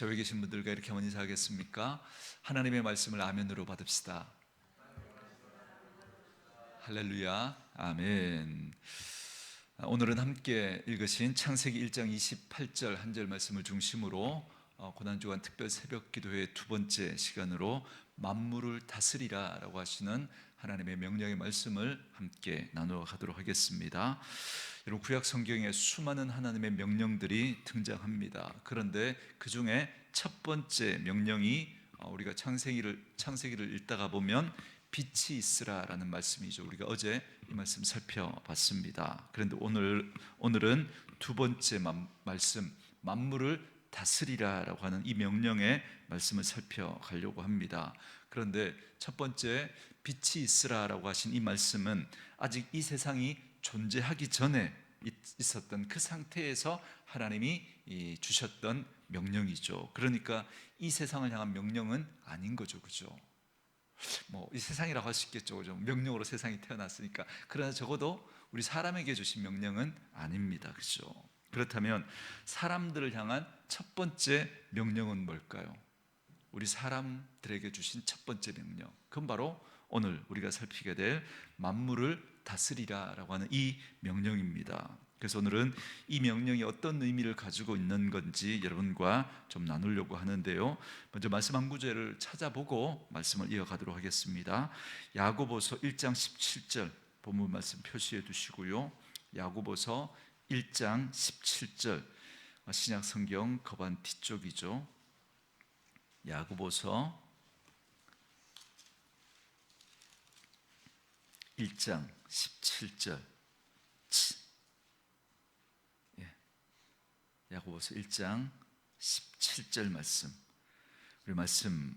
저기 계신 분들과 이렇게 한번 인사하겠습니까? 하나님의 말씀을 아멘으로 받읍시다. 할렐루야, 아멘. 오늘은 함께 읽으신 창세기 1장 28절 한 절 말씀을 중심으로 고난주간 특별 새벽 기도회 두 번째 시간으로 만물을 다스리라 라고 하시는 하나님의 명령의 말씀을 함께 나누어 가도록 하겠습니다. 여러분, 구약 성경에 수많은 하나님의 명령들이 등장합니다. 그런데 그 중에 첫 번째 명령이 우리가 창세기를 읽다가 보면 빛이 있으라라는 말씀이죠. 우리가 어제 이 말씀 살펴봤습니다. 그런데 오늘은 두 번째 말씀, 만물을 다스리라라고 하는 이 명령의 말씀을 살펴가려고 합니다. 그런데 첫 번째 빛이 있으라라고 하신 이 말씀은 아직 이 세상이 존재하기 전에 있었던 그 상태에서 하나님이 주셨던 명령이죠. 그러니까 이 세상을 향한 명령은 아닌 거죠, 그죠? 이 세상이라고 할 수 있겠죠, 그죠? 명령으로 세상이 태어났으니까. 그러나 적어도 우리 사람에게 주신 명령은 아닙니다, 그죠? 그렇다면 사람들을 향한 첫 번째 명령은 뭘까요? 우리 사람들에게 주신 첫 번째 명령, 그건 바로 오늘 우리가 살피게 될 만물을 다스리라라고 하는 이 명령입니다. 그래서 오늘은 이 명령이 어떤 의미를 가지고 있는 건지 여러분과 좀 나누려고 하는데요. 먼저 말씀 한 구절을 찾아보고 말씀을 이어가도록 하겠습니다. 야고보서 1장 17절 본문 말씀 표시해 두시고요. 야고보서 1장 17절, 신약 성경 거반 뒤쪽이죠. 야고보서 1장 17절, 야고보서 1장 17절 말씀. 우리 말씀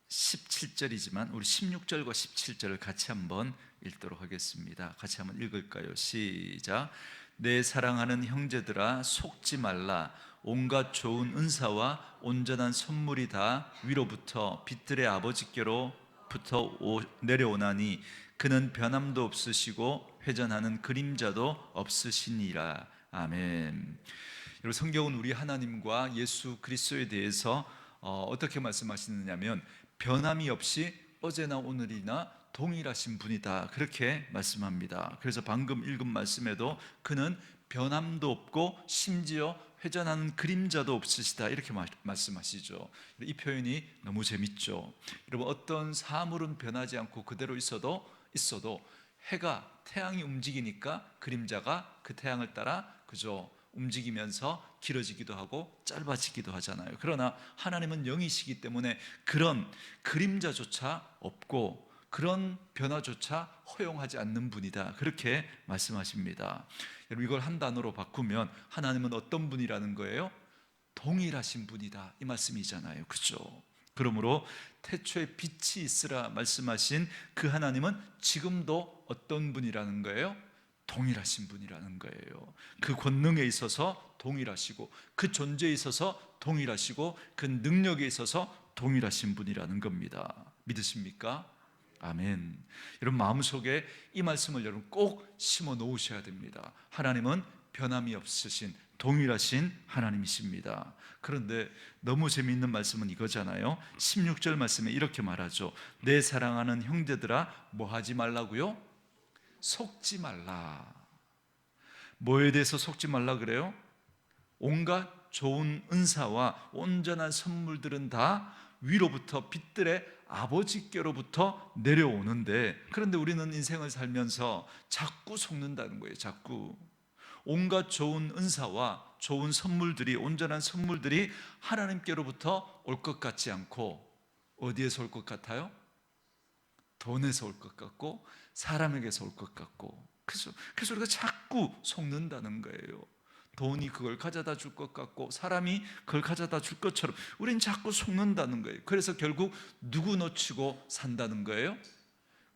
17절이지만 우리 16절과 17절을 같이 한번 읽도록 하겠습니다. 같이 한번 읽을까요? 시작. 내 사랑하는 형제들아, 속지 말라. 온갖 좋은 은사와 온전한 선물이 다 위로부터 빛들의 아버지께로부터 내려오나니 그는 변함도 없으시고 회전하는 그림자도 없으시니라. 아멘. 여러분, 성경은 우리 하나님과 예수 그리스도에 대해서 어떻게 말씀하시느냐면 변함이 없이 어제나 오늘이나 동일하신 분이다, 그렇게 말씀합니다. 그래서 방금 읽은 말씀에도 그는 변함도 없고 심지어 회전하는 그림자도 없으시다, 이렇게 말씀하시죠. 이 표현이 너무 재밌죠. 여러분, 어떤 사물은 변하지 않고 그대로 있어도 태양이 움직이니까 그림자가 그 태양을 따라 그저 움직이면서 길어지기도 하고 짧아지기도 하잖아요. 그러나 하나님은 영이시기 때문에 그런 그림자조차 없고 그런 변화조차 허용하지 않는 분이다, 그렇게 말씀하십니다. 여러분, 이걸 한 단어로 바꾸면 하나님은 어떤 분이라는 거예요? 동일하신 분이다, 이 말씀이잖아요, 그죠? 그러므로 태초에 빛이 있으라 말씀하신 그 하나님은 지금도 어떤 분이라는 거예요? 동일하신 분이라는 거예요. 그 권능에 있어서 동일하시고 그 존재에 있어서 동일하시고 그 능력에 있어서 동일하신 분이라는 겁니다. 믿으십니까? 아멘. 여러분, 마음속에 이 말씀을 여러분 꼭 심어 놓으셔야 됩니다. 하나님은 변함이 없으신 동일하신 하나님이십니다. 그런데 너무 재미있는 말씀은 이거잖아요. 16절 말씀에 이렇게 말하죠. 내 사랑하는 형제들아, 뭐 하지 말라고요? 속지 말라. 뭐에 대해서 속지 말라 그래요? 온갖 좋은 은사와 온전한 선물들은 다 위로부터 빛들의 아버지께로부터 내려오는데, 그런데 우리는 인생을 살면서 자꾸 속는다는 거예요. 자꾸 온갖 좋은 은사와 좋은 선물들이, 온전한 선물들이 하나님께로부터 올 것 같지 않고 어디에서 올 것 같아요? 돈에서 올 것 같고 사람에게서 올 것 같고. 그래서 우리가 자꾸 속는다는 거예요. 돈이 그걸 가져다 줄 것 같고 사람이 그걸 가져다 줄 것처럼 우린 자꾸 속는다는 거예요. 그래서 결국 누구 놓치고 산다는 거예요?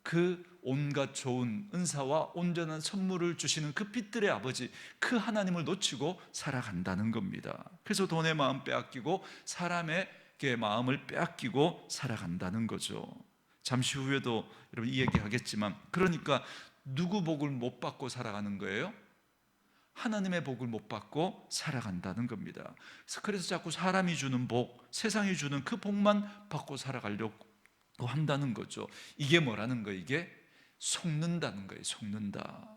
그 온갖 좋은 은사와 온전한 선물을 주시는 그 빛들의 아버지, 그 하나님을 놓치고 살아간다는 겁니다. 그래서 돈의 마음 빼앗기고 사람에게 마음을 빼앗기고 살아간다는 거죠. 잠시 후에도 여러분 이 얘기 하겠지만, 그러니까 누구 복을 못 받고 살아가는 거예요? 하나님의 복을 못 받고 살아간다는 겁니다. 그래서 자꾸 사람이 주는 복, 세상이 주는 그 복만 받고 살아가려고 한다는 거죠. 이게 뭐라는 거예요? 이게 속는다는 거예요. 속는다.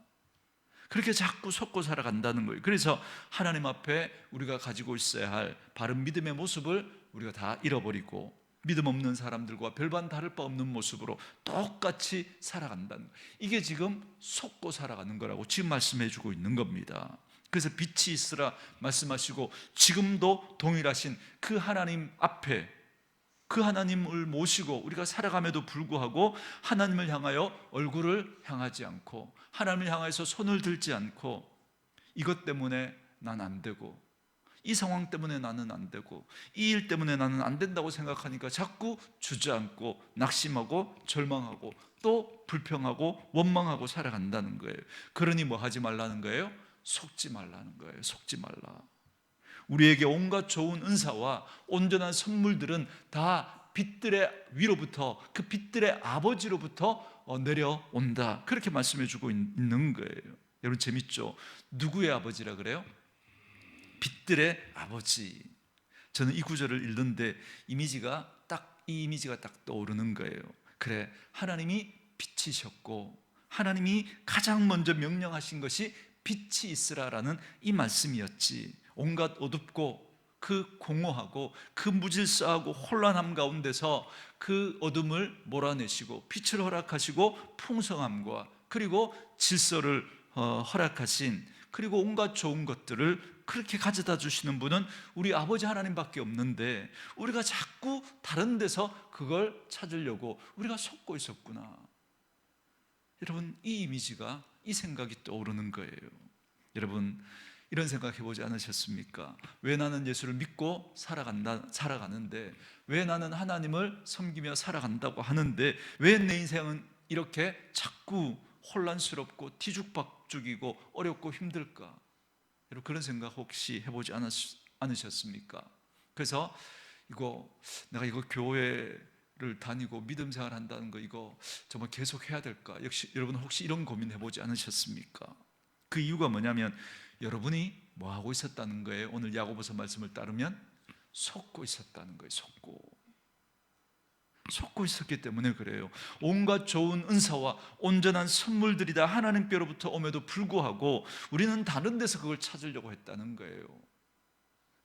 그렇게 자꾸 속고 살아간다는 거예요. 그래서 하나님 앞에 우리가 가지고 있어야 할 바른 믿음의 모습을 우리가 다 잃어버리고 믿음 없는 사람들과 별반 다를 바 없는 모습으로 똑같이 살아간다는 거예요. 이게 지금 속고 살아가는 거라고 지금 말씀해 주고 있는 겁니다. 그래서 빛이 있으라 말씀하시고 지금도 동일하신 그 하나님 앞에 그 하나님을 모시고 우리가 살아감에도 불구하고 하나님을 향하여 얼굴을 향하지 않고 하나님을 향해서 손을 들지 않고 이것 때문에 난 안 되고 이 상황 때문에 나는 안 되고 이 일 때문에 나는 안 된다고 생각하니까 자꾸 주저앉고 낙심하고 절망하고 또 불평하고 원망하고 살아간다는 거예요. 그러니 뭐 하지 말라는 거예요? 속지 말라는 거예요. 속지 말라. 우리에게 온갖 좋은 은사와 온전한 선물들은 다 빛들의 위로부터 그 빛들의 아버지로부터 내려온다. 그렇게 말씀해 주고 있는 거예요. 여러분 재밌죠? 누구의 아버지라 그래요? 빛들의 아버지. 저는 이 구절을 읽는데 이 이미지가 딱 떠오르는 거예요. 그래, 하나님이 빛이셨고 하나님이 가장 먼저 명령하신 것이 빛이 있으라라는 이 말씀이었지. 온갖 어둡고 그 공허하고 그 무질서하고 혼란함 가운데서 그 어둠을 몰아내시고 빛을 허락하시고 풍성함과 그리고 질서를 허락하신 그리고 온갖 좋은 것들을 그렇게 가져다 주시는 분은 우리 아버지 하나님밖에 없는데 우리가 자꾸 다른 데서 그걸 찾으려고 우리가 속고 있었구나. 여러분 이 이미지가 이 생각이 떠오르는 거예요. 여러분 이런 생각 해보지 않으셨습니까? 왜 나는 예수를 믿고 살아가는데 왜 나는 하나님을 섬기며 살아간다고 하는데 왜 내 인생은 이렇게 자꾸 혼란스럽고 뒤죽박죽이고 어렵고 힘들까? 여러분 그런 생각 혹시 해보지 않으셨습니까? 그래서 내가 이거 교회를 다니고 믿음 생활한다는 거 이거 정말 계속 해야 될까? 역시 여러분 혹시 이런 고민 해보지 않으셨습니까? 그 이유가 뭐냐면 여러분이 뭐 하고 있었다는 거예요. 오늘 야고보서 말씀을 따르면 속고 있었다는 거예요. 속고 있었기 때문에 그래요. 온갖 좋은 은사와 온전한 선물들이 다 하나님께로부터 옴에도 불구하고 우리는 다른 데서 그걸 찾으려고 했다는 거예요.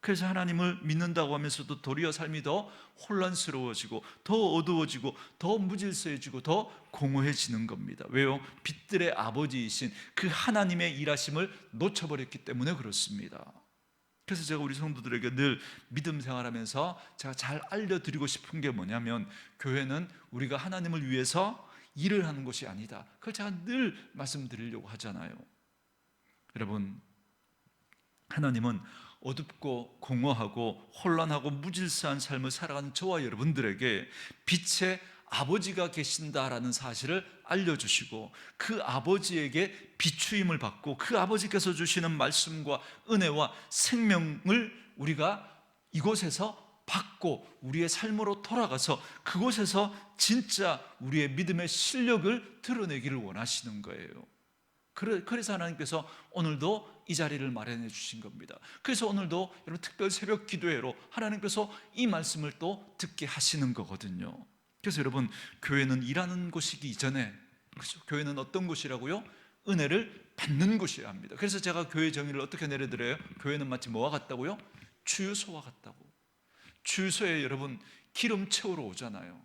그래서 하나님을 믿는다고 하면서도 도리어 삶이 더 혼란스러워지고 더 어두워지고 더 무질서해지고 더 공허해지는 겁니다. 왜요? 빛들의 아버지이신 그 하나님의 일하심을 놓쳐버렸기 때문에 그렇습니다. 그래서 제가 우리 성도들에게 늘 믿음 생활하면서 제가 잘 알려드리고 싶은 게 뭐냐면 교회는 우리가 하나님을 위해서 일을 하는 것이 아니다. 그걸 제가 늘 말씀드리려고 하잖아요. 여러분 하나님은 어둡고 공허하고 혼란하고 무질서한 삶을 살아가는 저와 여러분들에게 빛의 아버지가 계신다라는 사실을 알려주시고 그 아버지에게 비추임을 받고 그 아버지께서 주시는 말씀과 은혜와 생명을 우리가 이곳에서 받고 우리의 삶으로 돌아가서 그곳에서 진짜 우리의 믿음의 실력을 드러내기를 원하시는 거예요. 그래서 하나님께서 오늘도 이 자리를 마련해 주신 겁니다. 그래서 오늘도 여러분 특별 새벽 기도회로 하나님께서 이 말씀을 또 듣게 하시는 거거든요. 그래서 여러분 교회는 일하는 곳이기 이전에 그렇죠? 교회는 어떤 곳이라고요? 은혜를 받는 곳이라 합니다. 그래서 제가 교회 정의를 어떻게 내려드려요? 교회는 마치 뭐와 같다고요? 주유소와 같다고. 주유소에 여러분 기름 채우러 오잖아요.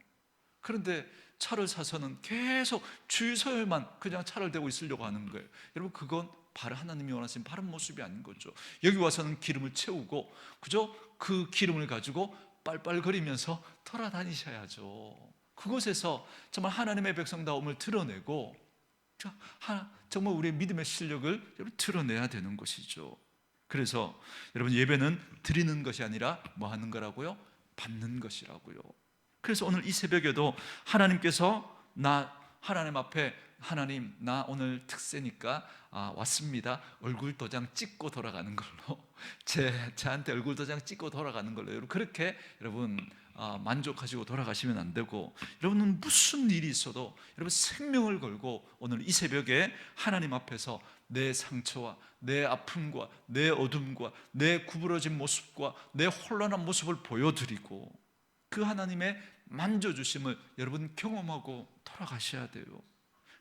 그런데 차를 사서는 계속 주유소에만 그냥 차를 대고 있으려고 하는 거예요. 여러분 그건 바로 하나님이 원하시는 바른 모습이 아닌 거죠. 여기 와서는 기름을 채우고 그저 그 기름을 가지고 빨빨거리면서 돌아다니셔야죠. 그곳에서 정말 하나님의 백성다움을 드러내고 정말 우리의 믿음의 실력을 드러내야 되는 것이죠. 그래서 여러분 예배는 드리는 것이 아니라 뭐 하는 거라고요? 받는 것이라고요. 그래서 오늘 이 새벽에도 하나님께서 하나님 앞에 하나님 나 오늘 특세니까 왔습니다. 얼굴 도장 찍고 돌아가는 걸로 저한테 얼굴 도장 찍고 돌아가는 걸로 여러분 그렇게 여러분 만족하시고 돌아가시면 안 되고, 여러분은 무슨 일이 있어도 여러분 생명을 걸고 오늘 이 새벽에 하나님 앞에서 내 상처와 내 아픔과 내 어둠과 내 구부러진 모습과 내 혼란한 모습을 보여드리고 그 하나님의 만져주심을 여러분 경험하고 돌아가셔야 돼요.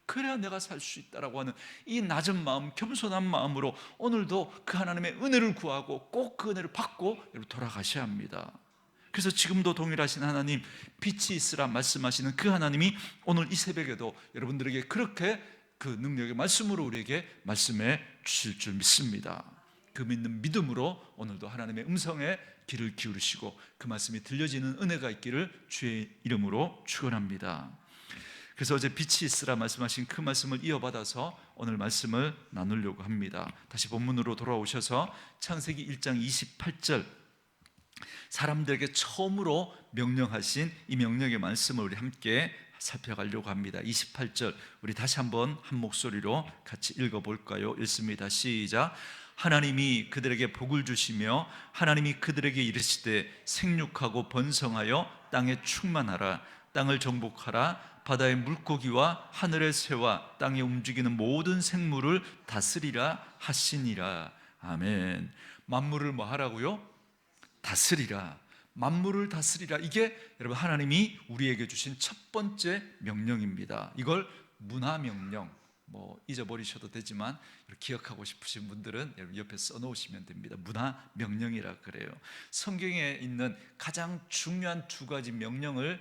그래야 내가 살 수 있다라고 하는 이 낮은 마음, 겸손한 마음으로 오늘도 그 하나님의 은혜를 구하고 꼭 그 은혜를 받고 여러분 돌아가셔야 합니다. 그래서 지금도 동일하신 하나님, 빛이 있으라 말씀하시는 그 하나님이 오늘 이 새벽에도 여러분들에게 그렇게 그 능력의 말씀으로 우리에게 말씀해 주실 줄 믿습니다. 그 믿는 믿음으로 오늘도 하나님의 음성에 귀를 기울이시고 그 말씀이 들려지는 은혜가 있기를 주의 이름으로 축원합니다. 그래서 어제 빛이 있으라 말씀하신 그 말씀을 이어받아서 오늘 말씀을 나누려고 합니다. 다시 본문으로 돌아오셔서 창세기 1장 28절, 사람들에게 처음으로 명령하신 이 명령의 말씀을 우리 함께 살펴가려고 합니다. 28절 우리 다시 한번 한 목소리로 같이 읽어볼까요? 읽습니다. 시작. 하나님이 그들에게 복을 주시며 하나님이 그들에게 이르시되 생육하고 번성하여 땅에 충만하라. 땅을 정복하라. 바다의 물고기와 하늘의 새와 땅에 움직이는 모든 생물을 다스리라 하시니라. 아멘. 만물을 뭐 하라고요? 다스리라. 만물을 다스리라. 이게 여러분 하나님이 우리에게 주신 첫 번째 명령입니다. 이걸 문화명령, 뭐 잊어버리셔도 되지만 기억하고 싶으신 분들은 여러분 옆에 써놓으시면 됩니다. 문화명령이라 그래요. 성경에 있는 가장 중요한 두 가지 명령을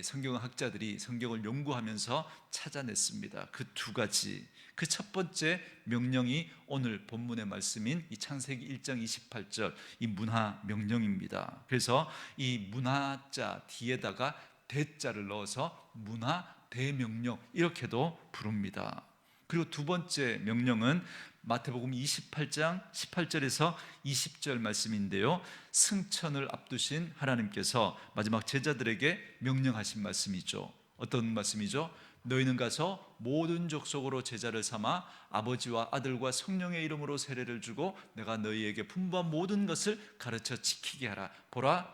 성경학자들이 성경을 연구하면서 찾아냈습니다. 그 두 가지, 그 첫 번째 명령이 오늘 본문의 말씀인 이 창세기 1장 28절 이 문화명령입니다. 그래서 이 문화자 뒤에다가 대자를 넣어서 문화대명령 이렇게도 부릅니다. 그리고 두 번째 명령은 마태복음 28장 18절에서 20절 말씀인데요, 승천을 앞두신 하나님께서 마지막 제자들에게 명령하신 말씀이죠. 어떤 말씀이죠? 너희는 가서 모든 족속으로 제자를 삼아 아버지와 아들과 성령의 이름으로 세례를 주고 내가 너희에게 분부한 모든 것을 가르쳐 지키게 하라. 보라,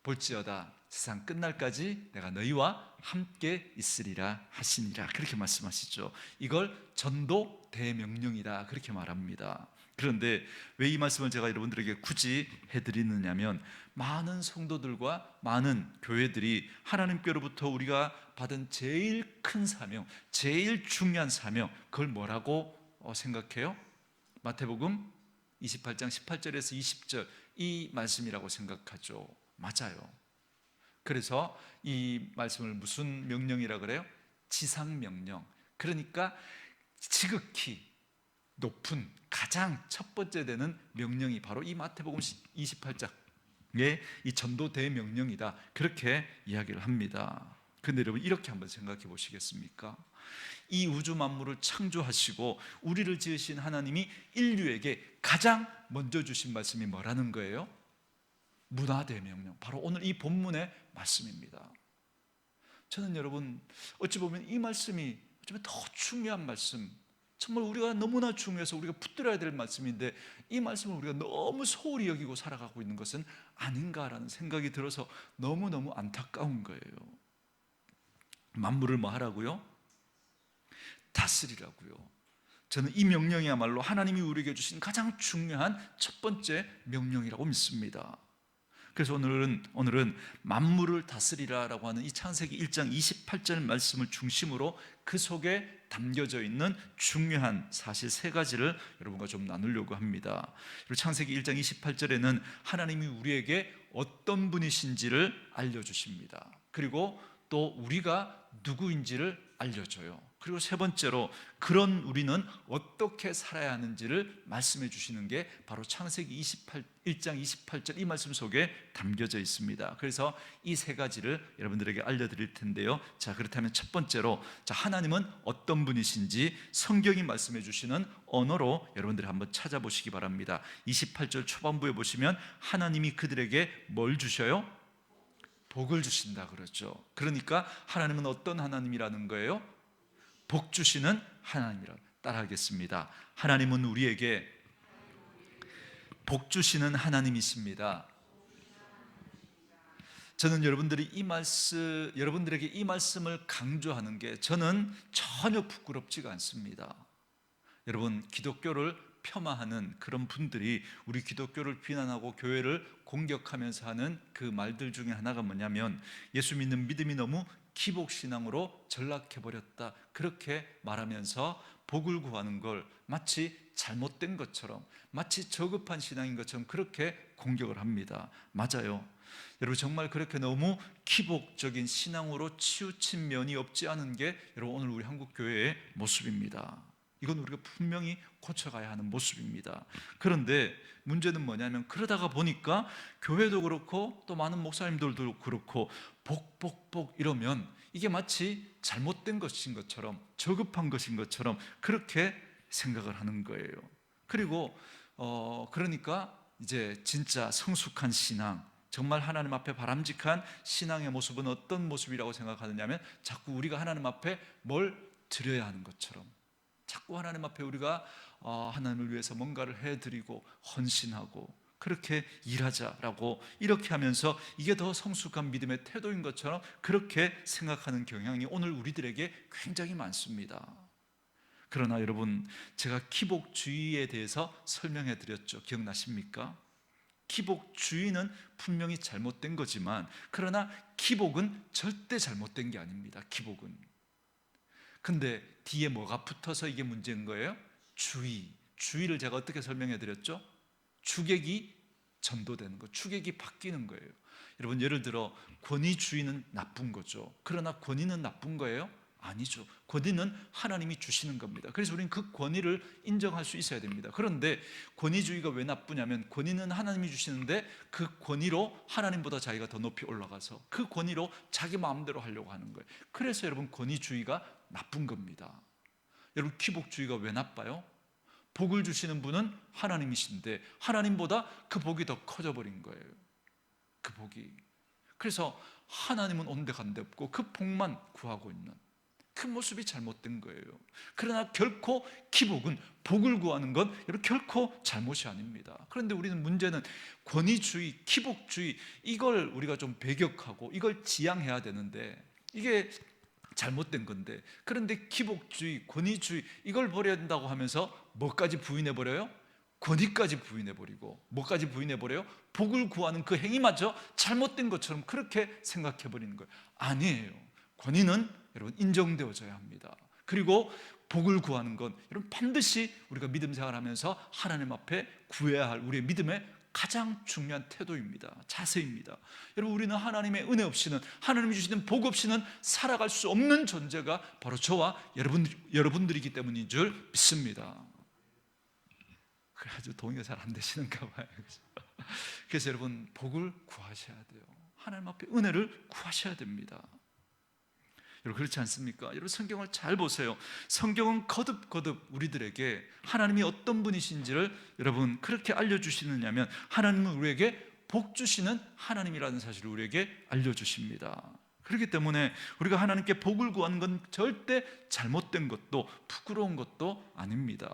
볼지어다 세상 끝날까지 내가 너희와 함께 있으리라 하시니라. 그렇게 말씀하시죠. 이걸 전도 대명령이라 그렇게 말합니다. 그런데 왜 이 말씀을 제가 여러분들에게 굳이 해드리느냐면, 많은 성도들과 많은 교회들이 하나님께로부터 우리가 받은 제일 큰 사명, 제일 중요한 사명, 그걸 뭐라고 생각해요? 마태복음 28장 18절에서 20절 이 말씀이라고 생각하죠. 맞아요. 그래서 이 말씀을 무슨 명령이라 그래요? 지상명령. 그러니까 지극히 높은 가장 첫 번째 되는 명령이 바로 이 마태복음 28장의 이 전도 대명령이다. 그렇게 이야기를 합니다. 그런데 여러분 이렇게 한번 생각해 보시겠습니까? 이 우주 만물을 창조하시고 우리를 지으신 하나님이 인류에게 가장 먼저 주신 말씀이 뭐라는 거예요? 문화대명령. 바로 오늘 이 본문의 말씀입니다. 저는 여러분 어찌 보면 이 말씀이 어쩌면 더 중요한 말씀, 정말 우리가 너무나 중요해서 우리가 붙들어야 될 말씀인데 이 말씀을 우리가 너무 소홀히 여기고 살아가고 있는 것은 아닌가라는 생각이 들어서 너무너무 안타까운 거예요. 만물을 뭐 하라고요? 다스리라고요. 저는 이 명령이야말로 하나님이 우리에게 주신 가장 중요한 첫 번째 명령이라고 믿습니다. 그래서 오늘은 만물을 다스리라라고 하는 이 창세기 1장 28절 말씀을 중심으로 그 속에 담겨져 있는 중요한 사실 세 가지를 여러분과 좀 나누려고 합니다. 그리고 창세기 1장 28절에는 하나님이 우리에게 어떤 분이신지를 알려주십니다. 그리고 또 우리가 누구인지를 알려줘요. 그리고 세 번째로 그런 우리는 어떻게 살아야 하는지를 말씀해 주시는 게 바로 창세기 1장 28절 이 말씀 속에 담겨져 있습니다. 그래서 이 세 가지를 여러분들에게 알려드릴 텐데요. 자, 그렇다면 첫 번째로, 자, 하나님은 어떤 분이신지 성경이 말씀해 주시는 언어로 여러분들이 한번 찾아보시기 바랍니다. 28절 초반부에 보시면 하나님이 그들에게 뭘 주셔요? 복을 주신다 그러죠. 그러니까 하나님은 어떤 하나님이라는 거예요? 복 주시는 하나님이라. 따라하겠습니다. 하나님은 우리에게 복 주시는 하나님이십니다. 저는 여러분들에게 이 말씀을 강조하는 게 저는 전혀 부끄럽지가 않습니다. 여러분, 기독교를 폄하하는 그런 분들이 우리 기독교를 비난하고 교회를 공격하면서 하는 그 말들 중에 하나가 뭐냐면, 예수 믿는 믿음이 너무 기복신앙으로 전락해버렸다, 그렇게 말하면서 복을 구하는 걸 마치 잘못된 것처럼, 마치 저급한 신앙인 것처럼 그렇게 공격을 합니다. 맞아요. 여러분, 정말 그렇게 너무 기복적인 신앙으로 치우친 면이 없지 않은 게 여러분 오늘 우리 한국 교회의 모습입니다. 이건 우리가 분명히 고쳐가야 하는 모습입니다. 그런데 문제는 뭐냐면, 그러다가 보니까 교회도 그렇고 또 많은 목사님들도 그렇고 복 이러면 이게 마치 잘못된 것인 것처럼, 저급한 것인 것처럼 그렇게 생각을 하는 거예요. 그리고 그러니까 이제 진짜 성숙한 신앙, 정말 하나님 앞에 바람직한 신앙의 모습은 어떤 모습이라고 생각하느냐면, 자꾸 우리가 하나님 앞에 뭘 드려야 하는 것처럼, 자꾸 하나님 앞에 우리가 하나님을 위해서 뭔가를 해드리고 헌신하고 그렇게 일하자라고 이렇게 하면서 이게 더 성숙한 믿음의 태도인 것처럼 그렇게 생각하는 경향이 오늘 우리들에게 굉장히 많습니다. 그러나 여러분, 제가 기복주의에 대해서 설명해 드렸죠. 기억나십니까? 기복주의는 분명히 잘못된 거지만, 그러나 기복은 절대 잘못된 게 아닙니다. 기복은. 근데 뒤에 뭐가 붙어서 이게 문제인 거예요? 주의를 제가 어떻게 설명해 드렸죠? 추격이 전도되는 거, 추격이 바뀌는 거예요. 여러분, 예를 들어 권위주의는 나쁜 거죠. 그러나 권위는 나쁜 거예요? 아니죠. 권위는 하나님이 주시는 겁니다. 그래서 우리는 그 권위를 인정할 수 있어야 됩니다. 그런데 권위주의가 왜 나쁘냐면, 권위는 하나님이 주시는데 그 권위로 하나님보다 자기가 더 높이 올라가서 그 권위로 자기 마음대로 하려고 하는 거예요. 그래서 여러분, 권위주의가 나쁜 겁니다. 여러분, 기복주의가 왜 나빠요? 복을 주시는 분은 하나님이신데 하나님보다 그 복이 더 커져 버린 거예요. 그 복이. 그래서 하나님은 온데간데 없고 그 복만 구하고 있는 그 모습이 잘못된 거예요. 그러나 결코 기복은, 복을 구하는 건 여러분 결코 잘못이 아닙니다. 그런데 우리는 문제는 권위주의, 기복주의, 이걸 우리가 좀 배격하고 이걸 지향해야 되는데 이게 잘못된 건데, 그런데 기복주의, 권위주의 이걸 버려야 된다고 하면서 뭐까지 부인해버려요? 권위까지 부인해버리고 뭐까지 부인해버려요? 복을 구하는 그 행위마저 잘못된 것처럼 그렇게 생각해버리는 거예요. 아니에요. 권위는 여러분 인정되어져야 합니다. 그리고 복을 구하는 건 여러분 반드시 우리가 믿음 생활하면서 하나님 앞에 구해야 할 우리의 믿음의 가장 중요한 태도입니다. 자세입니다. 여러분, 우리는 하나님의 은혜 없이는, 하나님이 주시는 복 없이는 살아갈 수 없는 존재가 바로 저와 여러분들이기 때문인 줄 믿습니다. 아주 동의가 잘 안 되시는가 봐요. 그래서 여러분, 복을 구하셔야 돼요. 하나님 앞에 은혜를 구하셔야 됩니다. 여러분, 그렇지 않습니까? 여러분, 성경을 잘 보세요. 성경은 거듭거듭 우리들에게 하나님이 어떤 분이신지를 여러분 그렇게 알려주시느냐면, 하나님은 우리에게 복 주시는 하나님이라는 사실을 우리에게 알려주십니다. 그렇기 때문에 우리가 하나님께 복을 구하는 건 절대 잘못된 것도 부끄러운 것도 아닙니다.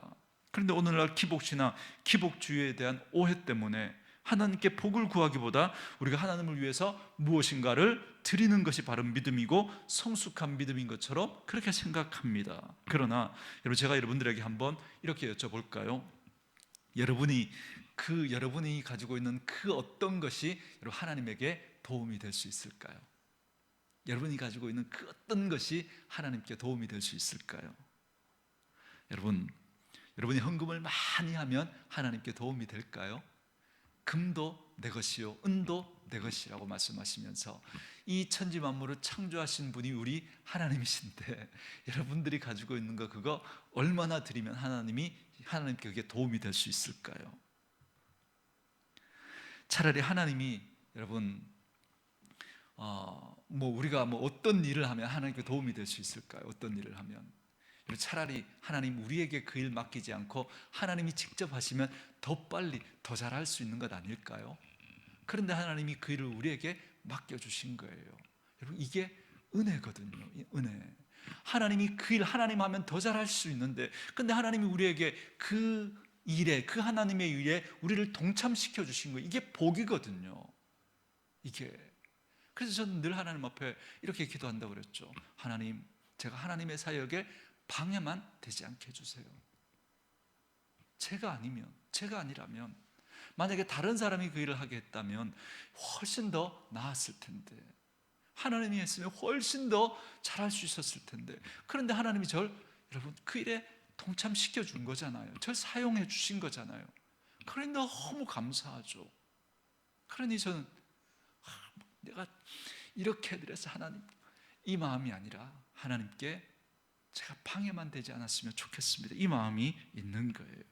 그런데 오늘날 기복신앙, 기복주의에 대한 오해 때문에 하나님께 복을 구하기보다 우리가 하나님을 위해서 무엇인가를 드리는 것이 바른 믿음이고 성숙한 믿음인 것처럼 그렇게 생각합니다. 그러나 여러분, 제가 여러분들에게 한번 이렇게 여쭤볼까요? 여러분이 가지고 있는 그 어떤 것이 여러분 하나님에게 도움이 될 수 있을까요? 여러분이 가지고 있는 그 어떤 것이 하나님께 도움이 될 수 있을까요? 여러분이 헌금을 많이 하면 하나님께 도움이 될까요? 금도 내 것이요 은도 내 것이라고 말씀하시면서 이 천지 만물을 창조하신 분이 우리 하나님이신데, 여러분들이 가지고 있는 거 그거 얼마나 드리면 하나님께 그게 도움이 될 수 있을까요? 차라리 하나님이 여러분 우리가 어떤 일을 하면 하나님께 도움이 될 수 있을까요? 어떤 일을 하면? 차라리 하나님 우리에게 그 일 맡기지 않고 하나님이 직접 하시면 더 빨리 더 잘할 수 있는 것 아닐까요? 그런데 하나님이 그 일을 우리에게 맡겨주신 거예요. 여러분, 이게 은혜거든요. 은혜. 하나님이 그 일 하나님 하면 더 잘할 수 있는데, 근데 하나님이 우리에게 그 일에, 그 하나님의 일에 우리를 동참시켜 주신 거예요. 이게 복이거든요. 이게. 그래서 저는 늘 하나님 앞에 이렇게 기도한다고 그랬죠. 하나님, 제가 하나님의 사역에 방해만 되지 않게 해주세요. 제가 아니라면, 만약에 다른 사람이 그 일을 하게 했다면 훨씬 더 나았을 텐데, 하나님이 했으면 훨씬 더 잘할 수 있었을 텐데, 그런데 하나님이 여러분 그 일에 동참시켜 준 거잖아요. 절 사용해 주신 거잖아요. 그러니 너무 감사하죠. 그러니 저는 내가 이렇게 해드려서 하나님, 이 마음이 아니라 하나님께 제가 방해만 되지 않았으면 좋겠습니다, 이 마음이 있는 거예요.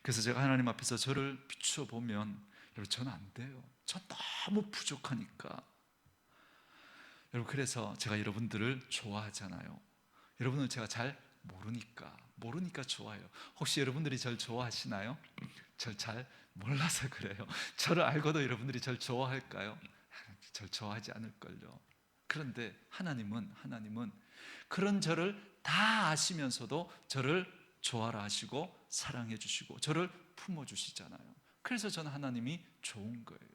그래서 제가 하나님 앞에서 저를 비추어 보면, 여러분 저는 안 돼요. 저 너무 부족하니까. 여러분 그래서 제가 여러분들을 좋아하잖아요. 여러분을 제가 잘 모르니까 좋아해요. 혹시 여러분들이 절 좋아하시나요? 절 잘 몰라서 그래요. 저를 알고도 여러분들이 절 좋아할까요? 절 좋아하지 않을걸요. 그런데 하나님은 그런 저를 다 아시면서도 저를 좋아라 하시고 사랑해 주시고 저를 품어 주시잖아요. 그래서 저는 하나님이 좋은 거예요.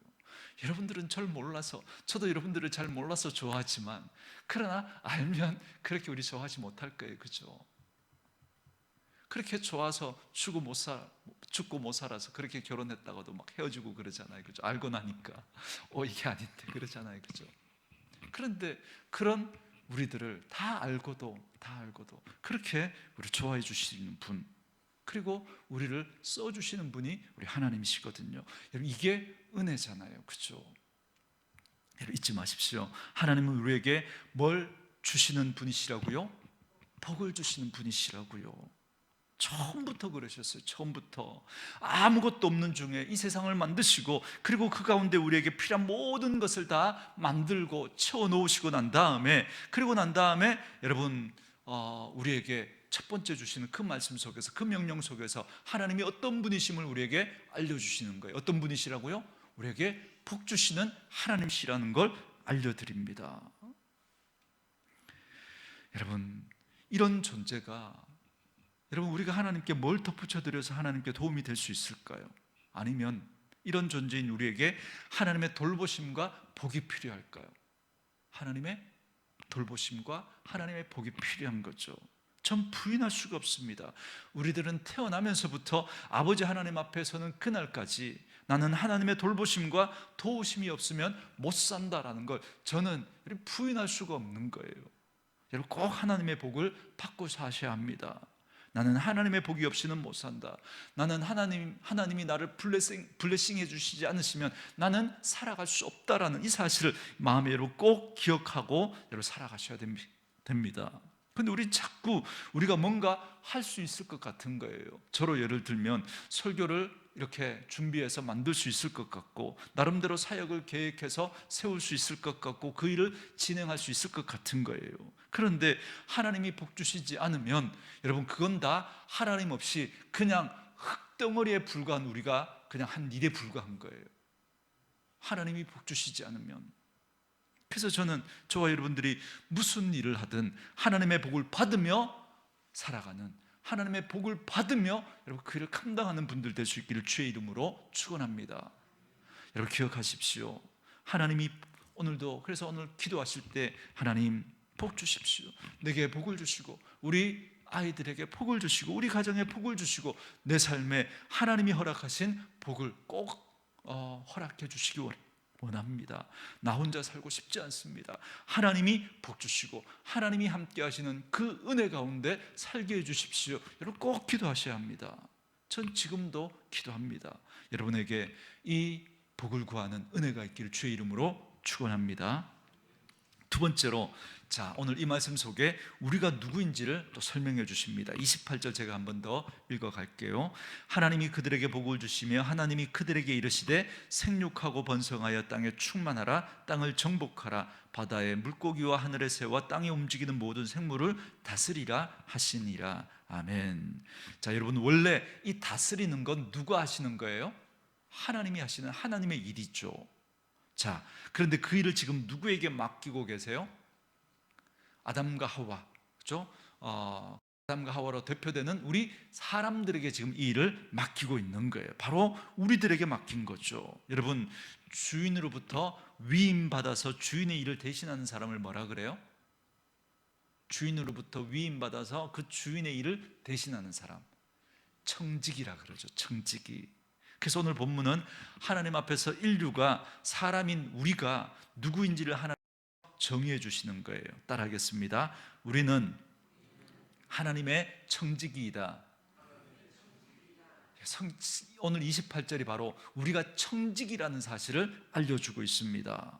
여러분들은 절 몰라서, 저도 여러분들을 잘 몰라서 좋아하지만, 그러나 알면 그렇게 우리 좋아하지 못할 거예요. 그죠? 그렇게 좋아서 죽고 못 살아서 그렇게 결혼했다가도 막 헤어지고 그러잖아요. 그죠? 알고 나니까 이게 아닌데 그러잖아요. 그죠? 그런데 그런 우리들을 다 알고도 그렇게 우리 좋아해 주시는 분, 그리고 우리를 써주시는 분이 우리 하나님이시거든요. 여러분 이게 은혜잖아요. 그죠? 여러분 잊지 마십시오. 하나님은 우리에게 뭘 주시는 분이시라고요? 복을 주시는 분이시라고요. 처음부터 그러셨어요. 처음부터 아무것도 없는 중에 이 세상을 만드시고, 그리고 그 가운데 우리에게 필요한 모든 것을 다 만들고 채워 놓으시고 난 다음에, 여러분 우리에게 첫 번째 주시는 그 말씀 속에서, 그 명령 속에서 하나님이 어떤 분이심을 우리에게 알려주시는 거예요. 어떤 분이시라고요? 우리에게 복 주시는 하나님이시라는 걸 알려드립니다. 여러분 이런 존재가, 여러분 우리가 하나님께 뭘 덧붙여 드려서 하나님께 도움이 될 수 있을까요? 아니면 이런 존재인 우리에게 하나님의 돌보심과 복이 필요할까요? 하나님의 돌보심과 하나님의 복이 필요한 거죠. 전 부인할 수가 없습니다. 우리들은 태어나면서부터 아버지 하나님 앞에 서는 그날까지 나는 하나님의 돌보심과 도우심이 없으면 못 산다라는 걸 저는 부인할 수가 없는 거예요. 여러분 꼭 하나님의 복을 받고 사셔야 합니다. 나는 하나님의 복이 없이는 못 산다. 나는 하나님이 나를 블레싱 해주시지 않으시면 나는 살아갈 수 없다라는 이 사실을 마음에 여러분 꼭 기억하고 여러분 살아가셔야 됩니다. 근데 자꾸 우리가 뭔가 할 수 있을 것 같은 거예요. 저로 예를 들면 설교를 이렇게 준비해서 만들 수 있을 것 같고, 나름대로 사역을 계획해서 세울 수 있을 것 같고, 그 일을 진행할 수 있을 것 같은 거예요. 그런데 하나님이 복 주시지 않으면 여러분 그건 다 하나님 없이 그냥 흙덩어리에 불과한 우리가 그냥 한 일에 불과한 거예요. 하나님이 복 주시지 않으면. 그래서 저와 여러분들이 무슨 일을 하든 하나님의 복을 받으며 살아가는, 하나님의 복을 받으며 여러분 그 일을 감당하는 분들 될 수 있기를 주의 이름으로 축원합니다. 여러분 기억하십시오. 하나님이 오늘도, 그래서 오늘 기도하실 때 하나님 복 주십시오. 내게 복을 주시고 우리 아이들에게 복을 주시고 우리 가정에 복을 주시고 내 삶에 하나님이 허락하신 복을 꼭 허락해 주시기 원합니다. 나 혼자 살고 싶지 않습니다. 하나님이 복 주시고 하나님이 함께 하시는 그 은혜 가운데 살게 해주십시오. 여러분 꼭 기도하셔야 합니다. 전 지금도 기도합니다. 여러분에게 이 복을 구하는 은혜가 있기를 주의 이름으로 축원합니다. 두 번째로, 오늘 이 말씀 속에 우리가 누구인지를 또 설명해 주십니다. 28절 제가 한 번 더 읽어갈게요. 하나님이 그들에게 복을 주시며 하나님이 그들에게 이르시되 생육하고 번성하여 땅에 충만하라. 땅을 정복하라. 바다의 물고기와 하늘의 새와 땅에 움직이는 모든 생물을 다스리라 하시니라. 아멘. 여러분 원래 이 다스리는 건 누가 하시는 거예요? 하나님이 하시는 하나님의 일이죠. 그런데 그 일을 지금 누구에게 맡기고 계세요? 아담과 하와, 그렇죠? 아담과 하와로 대표되는 우리 사람들에게 지금 이 일을 맡기고 있는 거예요. 바로 우리들에게 맡긴 거죠. 여러분, 주인으로부터 위임받아서 주인의 일을 대신하는 사람을 뭐라 그래요? 주인으로부터 위임받아서 그 주인의 일을 대신하는 사람, 청지기라 그러죠. 청지기. 그래서 오늘 본문은 하나님 앞에서 인류가, 사람인 우리가 누구인지를 하나님 정의해 주시는 거예요. 따라하겠습니다. 우리는 하나님의 청지기이다. 오늘 28절이 바로 우리가 청지기라는 사실을 알려주고 있습니다.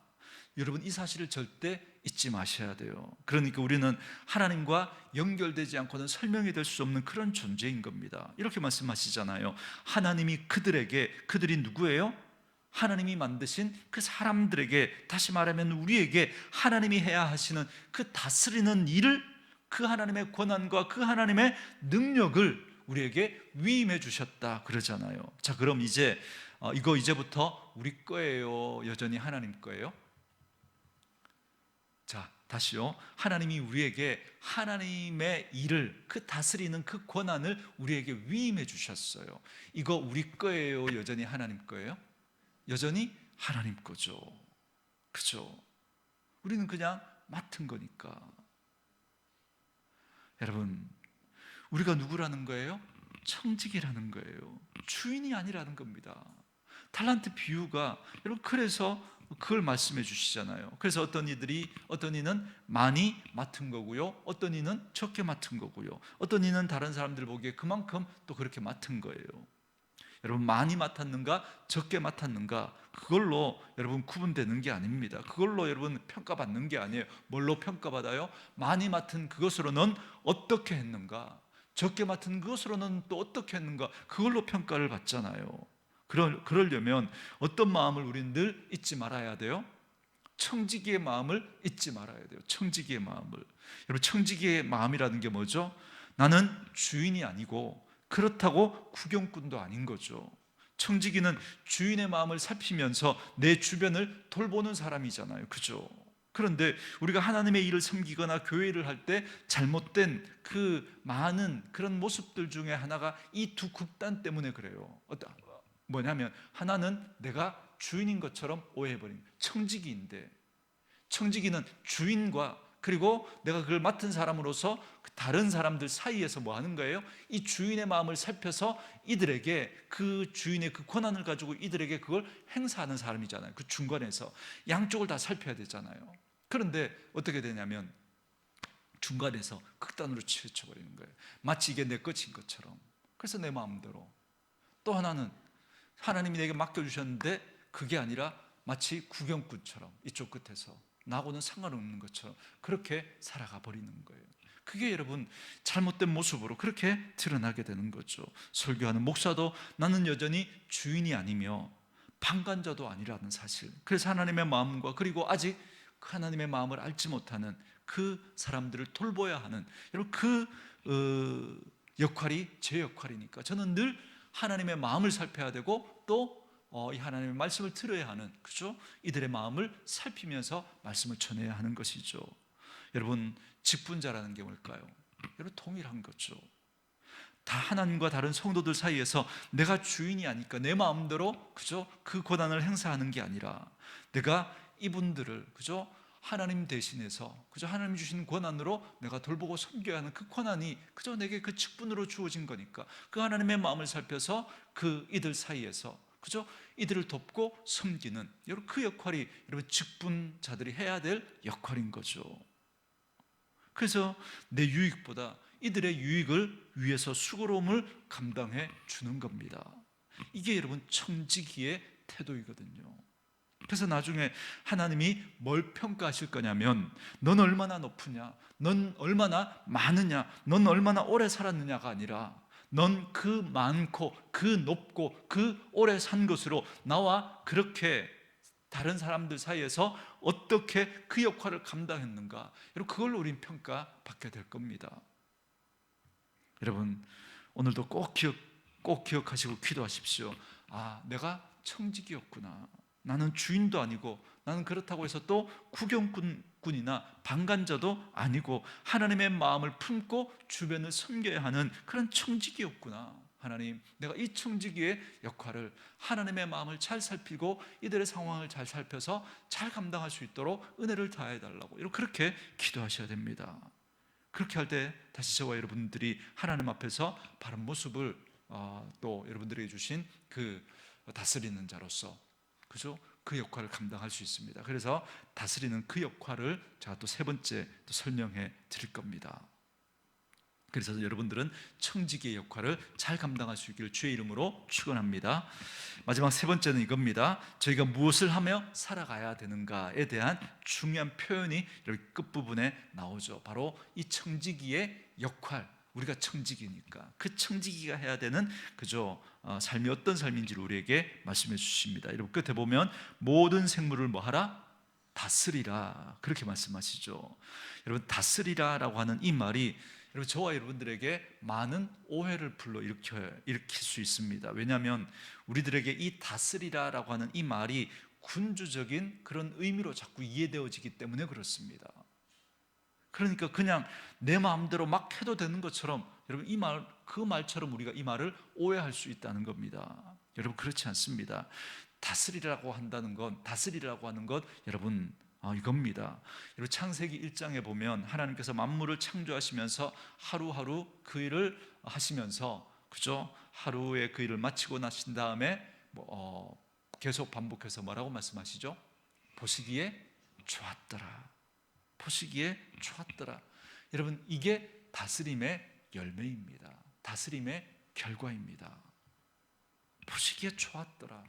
여러분, 이 사실을 절대 잊지 마셔야 돼요. 그러니까 우리는 하나님과 연결되지 않고는 설명이 될 수 없는 그런 존재인 겁니다. 이렇게 말씀하시잖아요. 하나님이 그들이 누구예요? 하나님이 만드신 그 사람들에게, 다시 말하면 우리에게 하나님이 해야 하시는 그 다스리는 일을, 그 하나님의 권한과 그 하나님의 능력을 우리에게 위임해 주셨다 그러잖아요. 자, 그럼 이거 이제부터 우리 거예요? 여전히 하나님 거예요? 자, 다시요. 하나님이 우리에게 하나님의 일을, 그 다스리는 그 권한을 우리에게 위임해 주셨어요. 이거 우리 거예요? 여전히 하나님 거예요? 여전히 하나님 거죠. 그죠? 우리는 그냥 맡은 거니까. 여러분, 우리가 누구라는 거예요? 청지기라는 거예요. 주인이 아니라는 겁니다. 달란트 비유가, 여러분, 그래서 그걸 말씀해 주시잖아요. 그래서 어떤 이는 많이 맡은 거고요, 어떤 이는 적게 맡은 거고요, 어떤 이는 다른 사람들 보기에 그만큼 또 그렇게 맡은 거예요. 여러분, 많이 맡았는가 적게 맡았는가, 그걸로 여러분 구분되는 게 아닙니다. 그걸로 여러분 평가받는 게 아니에요. 뭘로 평가받아요? 많이 맡은 그것으로는 어떻게 했는가, 적게 맡은 그것으로는 또 어떻게 했는가, 그걸로 평가를 받잖아요. 그러려면 어떤 마음을 우리는 늘 잊지 말아야 돼요? 청지기의 마음을 잊지 말아야 돼요. 청지기의 마음을. 여러분, 청지기의 마음이라는 게 뭐죠? 나는 주인이 아니고 그렇다고 구경꾼도 아닌 거죠. 청지기는 주인의 마음을 살피면서 내 주변을 돌보는 사람이잖아요. 그죠? 그런데 우리가 하나님의 일을 섬기거나 교회를 할 때 잘못된 그 많은 그런 모습들 중에 하나가 이 두 극단 때문에 그래요. 뭐냐면, 하나는 내가 주인인 것처럼 오해해버린 청지기인데, 청지기는 주인과 그리고 내가 그걸 맡은 사람으로서 다른 사람들 사이에서 뭐 하는 거예요? 이 주인의 마음을 살펴서 이들에게 그 주인의 그 권한을 가지고 이들에게 그걸 행사하는 사람이잖아요. 그 중간에서 양쪽을 다 살펴야 되잖아요. 그런데 어떻게 되냐면 중간에서 극단으로 치우쳐버리는 거예요. 마치 이게 내 것인 것처럼. 그래서 내 마음대로. 또 하나는 하나님이 내게 맡겨주셨는데 그게 아니라 마치 구경꾼처럼 이쪽 끝에서 나하고는 상관없는 것처럼 그렇게 살아가 버리는 거예요. 그게 여러분 잘못된 모습으로 그렇게 드러나게 되는 거죠. 설교하는 목사도 나는 여전히 주인이 아니며 방관자도 아니라는 사실. 그래서 하나님의 마음과 그리고 아직 하나님의 마음을 알지 못하는 그 사람들을 돌봐야 하는, 여러분, 역할이 제 역할이니까 저는 늘 하나님의 마음을 살펴야 되고 또 이 하나님의 말씀을 들어야 하는, 그죠? 이들의 마음을 살피면서 말씀을 전해야 하는 것이죠. 여러분, 직분자라는 게 뭘까요? 여러분, 동일한 거죠. 다 하나님과 다른 성도들 사이에서 내가 주인이 아니까 내 마음대로, 그죠? 그 권한을 행사하는 게 아니라 내가 이분들을, 그죠? 하나님 대신해서, 그죠? 하나님 주신 권한으로 내가 돌보고 섬겨야 하는 그 권한이, 그죠? 내게 그 직분으로 주어진 거니까 그 하나님의 마음을 살펴서 그 이들 사이에서, 그죠? 이들을 돕고 섬기는, 여러분, 그 역할이 여러분 직분자들이 해야 될 역할인 거죠. 그래서 내 유익보다 이들의 유익을 위해서 수고로움을 감당해 주는 겁니다. 이게 여러분 청지기의 태도이거든요. 그래서 나중에 하나님이 뭘 평가하실 거냐면, 넌 얼마나 높으냐, 넌 얼마나 많으냐, 넌 얼마나 오래 살았느냐가 아니라 넌 그 많고 그 높고 그 오래 산 것으로 나와 그렇게 다른 사람들 사이에서 어떻게 그 역할을 감당했는가, 여러분, 그걸로 우린 평가받게 될 겁니다. 여러분, 오늘도 꼭 기억하시고 기도하십시오. 아, 내가 청지기였구나. 나는 주인도 아니고 나는 그렇다고 해서 또 적군이나 방관자도 아니고 하나님의 마음을 품고 주변을 섬겨야 하는 그런 청지기였구나. 하나님, 내가 이 청지기의 역할을, 하나님의 마음을 잘 살피고 이들의 상황을 잘 살펴서 잘 감당할 수 있도록 은혜를 다해 달라고, 그렇게 기도하셔야 됩니다. 그렇게 할 때 다시 저와 여러분들이 하나님 앞에서 바른 모습을 또 여러분들에게 주신 그 다스리는 자로서, 그죠? 그 역할을 감당할 수 있습니다. 그래서 다스리는 그 역할을 제가 또 세 번째 또 설명해 드릴 겁니다. 그래서 여러분들은 청지기의 역할을 잘 감당할 수 있기를 주의 이름으로 축원합니다. 마지막 세 번째는 이겁니다. 저희가 무엇을 하며 살아가야 되는가에 대한 중요한 표현이 여기 끝부분에 나오죠. 바로 이 청지기의 역할, 우리가 청지기니까 그 청지기가 해야 되는 그죠 삶이 어떤 삶인지를 우리에게 말씀해 주십니다. 여러분 끝에 보면 모든 생물을 뭐하라? 다스리라, 그렇게 말씀하시죠. 여러분 다스리라라고 하는 이 말이 여러분 저와 여러분들에게 많은 오해를 일으킬 수 있습니다. 왜냐하면 우리들에게 이 다스리라라고 하는 이 말이 군주적인 그런 의미로 자꾸 이해되어지기 때문에 그렇습니다. 그러니까 그냥 내 마음대로 막 해도 되는 것처럼 여러분 그 말처럼 우리가 이 말을 오해할 수 있다는 겁니다. 여러분 그렇지 않습니다. 다스리라고 하는 것 여러분 이겁니다. 여러분 창세기 1장에 보면 하나님께서 만물을 창조하시면서 하루하루 그 일을 하시면서 그죠? 하루의 그 일을 마치고 나신 다음에 계속 반복해서 뭐라고 말씀하시죠? 보시기에 좋았더라. 보시기에 좋았더라. 여러분 이게 다스림의 열매입니다. 다스림의 결과입니다. 보시기에 좋았더라.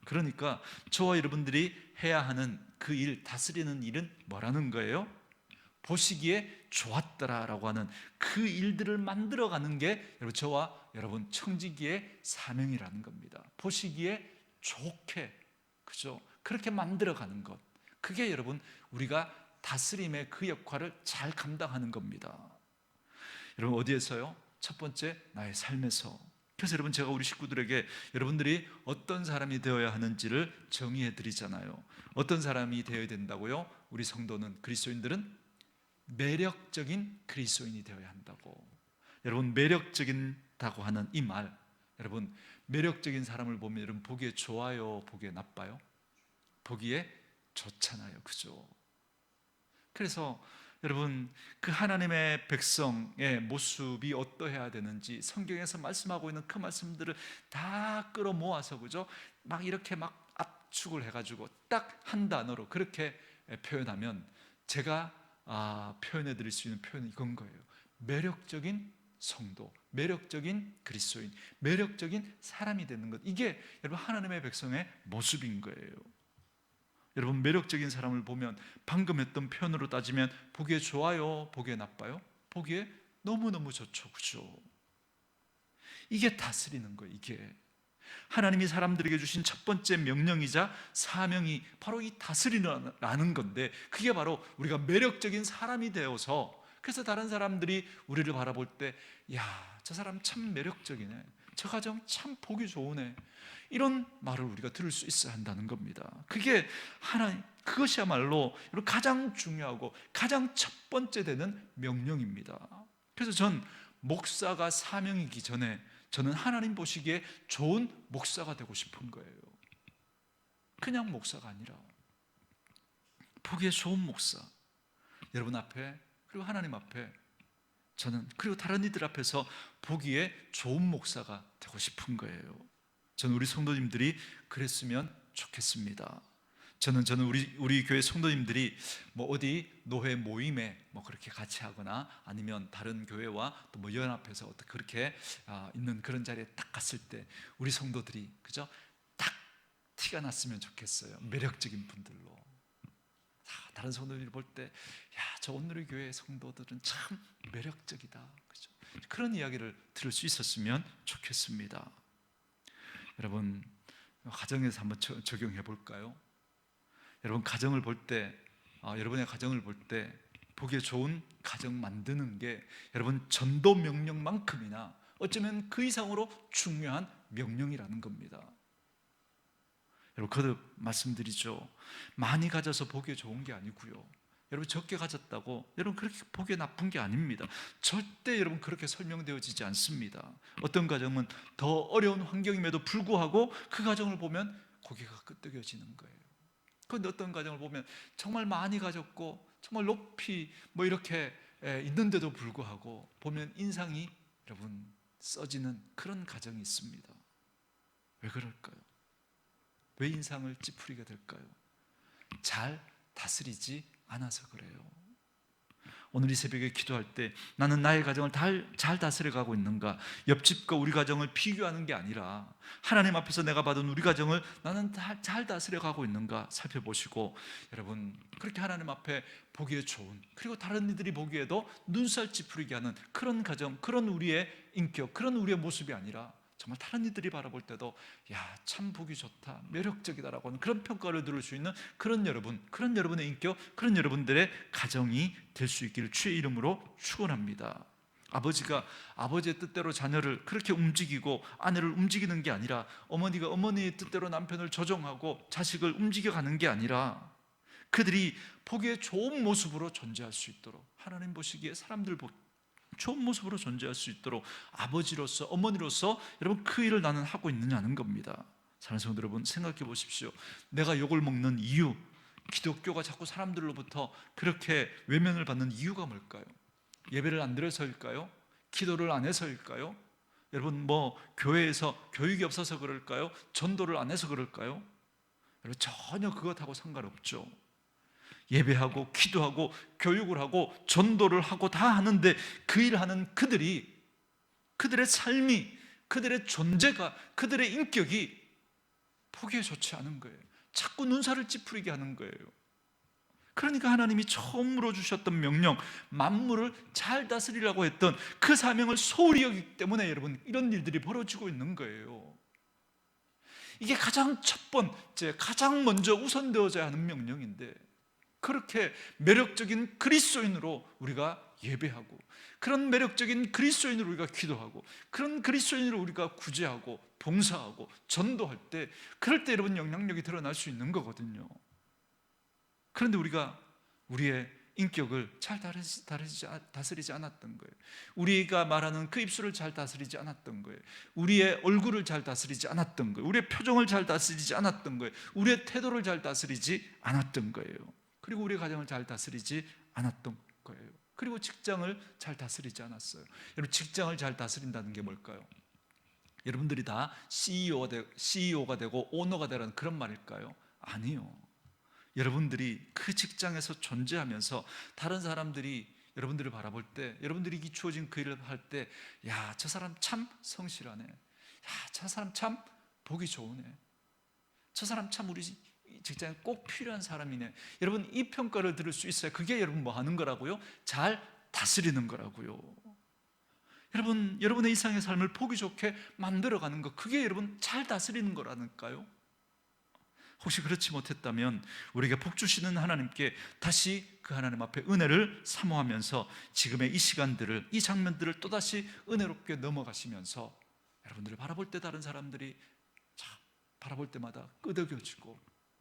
그러니까 저와 여러분들이 해야 하는 그 일, 다스리는 일은 뭐라는 거예요? 보시기에 좋았더라라고 하는 그 일들을 만들어가는 게 여러분 저와 여러분 청지기의 사명이라는 겁니다. 보시기에 좋게, 그죠? 그렇게 만들어가는 것, 그게 여러분 우리가 다스림의 그 역할을 잘 감당하는 겁니다. 여러분 어디에서요? 첫 번째 나의 삶에서. 그래서 여러분 제가 우리 식구들에게 여러분들이 어떤 사람이 되어야 하는지를 정의해 드리잖아요. 어떤 사람이 되어야 된다고요? 우리 성도는, 그리스도인들은 매력적인 그리스도인이 되어야 한다고. 여러분 매력적인다고 하는 이 말, 여러분 매력적인 사람을 보면 여러분 보기에 좋아요, 보기에 나빠요? 보기에 좋잖아요, 그죠? 그래서 여러분 그 하나님의 백성의 모습이 어떠해야 되는지 성경에서 말씀하고 있는 그 말씀들을 다 끌어모아서 그죠? 막 이렇게 막 압축을 해가지고 딱 한 단어로 그렇게 표현하면 제가 표현해 드릴 수 있는 표현은 이건 거예요. 매력적인 성도, 매력적인 그리스도인, 매력적인 사람이 되는 것, 이게 여러분 하나님의 백성의 모습인 거예요. 여러분 매력적인 사람을 보면 방금 했던 표현으로 따지면 보기에 좋아요, 보기에 나빠요? 보기에 너무너무 좋죠, 그죠? 이게 다스리는 거예요. 이게 하나님이 사람들에게 주신 첫 번째 명령이자 사명이 바로 이 다스리라는 건데, 그게 바로 우리가 매력적인 사람이 되어서, 그래서 다른 사람들이 우리를 바라볼 때 야, 저 사람 참 매력적이네, 저 가정 참 보기 좋으네, 이런 말을 우리가 들을 수 있어야 한다는 겁니다. 그것이야말로 가장 중요하고 가장 첫 번째 되는 명령입니다. 그래서 전 목사가 사명이기 전에 저는 하나님 보시기에 좋은 목사가 되고 싶은 거예요. 그냥 목사가 아니라 보기에 좋은 목사, 여러분 앞에 그리고 하나님 앞에 저는, 그리고 다른 이들 앞에서 보기에 좋은 목사가 되고 싶은 거예요. 저는 우리 성도님들이 그랬으면 좋겠습니다. 저는 우리 교회 성도님들이 뭐 어디 노회 모임에 뭐 그렇게 같이 하거나 아니면 다른 교회와 또 뭐 연합해서 어떻게 그렇게 있는 그런 자리에 딱 갔을 때 우리 성도들이 그죠? 딱 티가 났으면 좋겠어요. 매력적인 분들로. 다른 성도들이 볼 때 야, 저 오늘의 교회 성도들은 참 매력적이다, 그죠? 그런 이야기를 들을 수 있었으면 좋겠습니다. 여러분 가정에서 한번 적용해 볼까요? 여러분 가정을 볼 때, 여러분의 가정을 볼 때 보기에 좋은 가정 만드는 게 여러분 전도 명령만큼이나 어쩌면 그 이상으로 중요한 명령이라는 겁니다. 여러분 거듭 말씀드리죠. 많이 가져서 보기에 좋은 게 아니고요, 여러분 적게 가졌다고 여러분 그렇게 보기에 나쁜 게 아닙니다. 절대 여러분 그렇게 설명되어지지 않습니다. 어떤 가정은 더 어려운 환경임에도 불구하고 그 가정을 보면 고개가 끄덕여지는 거예요. 그런데 어떤 가정을 보면 정말 많이 가졌고 정말 높이 뭐 이렇게 있는데도 불구하고 보면 인상이 여러분 써지는 그런 가정이 있습니다. 왜 그럴까요? 왜 인상을 찌푸리게 될까요? 잘 다스리지 않아서 그래요. 오늘 이 새벽에 기도할 때 나는 나의 가정을 잘 다스려가고 있는가? 옆집과 우리 가정을 비교하는 게 아니라 하나님 앞에서 내가 받은 우리 가정을 나는 잘 다스려가고 있는가 살펴보시고, 여러분 그렇게 하나님 앞에 보기에 좋은, 그리고 다른 이들이 보기에도 눈살 찌푸리게 하는 그런 가정, 그런 우리의 인격, 그런 우리의 모습이 아니라 정말 다른 이들이 바라볼 때도 야, 참 보기 좋다, 매력적이다라고 하는 그런 평가를 들을 수 있는 그런 여러분, 그런 여러분의 인격, 그런 여러분들의 가정이 될 수 있기를 주의 이름으로 축원합니다. 아버지가 아버지의 뜻대로 자녀를 그렇게 움직이고 아내를 움직이는 게 아니라, 어머니가 어머니의 뜻대로 남편을 조종하고 자식을 움직여가는 게 아니라, 그들이 보기에 좋은 모습으로 존재할 수 있도록, 하나님 보시기에 사람들 좋은 모습으로 존재할 수 있도록 아버지로서 어머니로서 여러분 그 일을 나는 하고 있느냐는 겁니다. 사랑하는 성도 여러분, 생각해 보십시오. 내가 욕을 먹는 이유, 기독교가 자꾸 사람들로부터 그렇게 외면을 받는 이유가 뭘까요? 예배를 안 드려서일까요? 기도를 안 해서일까요? 여러분 뭐 교회에서 교육이 없어서 그럴까요? 전도를 안 해서 그럴까요? 여러분 전혀 그것하고 상관없죠. 예배하고 기도하고 교육을 하고 전도를 하고 다 하는데 그 일을 하는 그들의 삶이, 그들의 존재가, 그들의 인격이 보기에 좋지 않은 거예요. 자꾸 눈살을 찌푸리게 하는 거예요. 그러니까 하나님이 처음으로 주셨던 명령, 만물을 잘 다스리라고 했던 그 사명을 소홀히 여기기 때문에 여러분 이런 일들이 벌어지고 있는 거예요. 이게 가장 첫 번째, 가장 먼저 우선되어져야 하는 명령인데, 그렇게 매력적인 그리스도인으로 우리가 예배하고, 그런 매력적인 그리스도인으로 우리가 기도하고, 그런 그리스도인으로 우리가 구제하고 봉사하고 전도할 때, 그럴 때 여러분 영향력이 드러날 수 있는 거거든요. 그런데 우리가 우리의 인격을 잘 다스리지 않았던 거예요. 우리가 말하는 그 입술을 잘 다스리지 않았던 거예요. 우리의 얼굴을 잘 다스리지 않았던 거예요. 우리의 표정을 잘 다스리지 않았던 거예요. 우리의 태도를 잘 다스리지 않았던 거예요. 그리고 우리 가정을 잘 다스리지 않았던 거예요. 그리고 직장을 잘 다스리지 않았어요. 여러분 직장을 잘 다스린다는 게 뭘까요? 여러분들이 다 CEO가 되고 오너가 되라는 그런 말일까요? 아니요. 여러분들이 그 직장에서 존재하면서 다른 사람들이 여러분들을 바라볼 때, 여러분들이 주어진 그 일을 할 때, 야, 저 사람 참 성실하네, 야, 저 사람 참 보기 좋으네, 저 사람 참 우리 직장에 꼭 필요한 사람이네, 여러분 이 평가를 들을 수 있어야 그게 여러분 뭐 하는 거라고요? 잘 다스리는 거라고요. 여러분 여러분의 이상의 삶을 보기 좋게 만들어가는 거, 그게 여러분 잘 다스리는 거라니까요. 혹시 그렇지 못했다면 우리에게 복 주시는 하나님께 다시 그 하나님 앞에 은혜를 사모하면서 지금의 이 시간들을, 이 장면들을 또다시 은혜롭게 넘어가시면서 여러분들을 바라볼 때 다른 사람들이 바라볼 때마다 끄덕여지고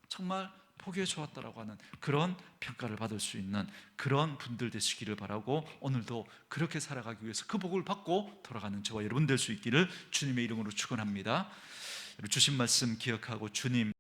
정말 보기에 좋았다라고 하는 그런 평가를 받을 수 있는 그런 분들 되시기를 바라고, 오늘도 그렇게 살아가기 위해서 그 복을 받고 돌아가는 저와 여러분 될 수 있기를 주님의 이름으로 축원합니다. 주신 말씀 기억하고 주님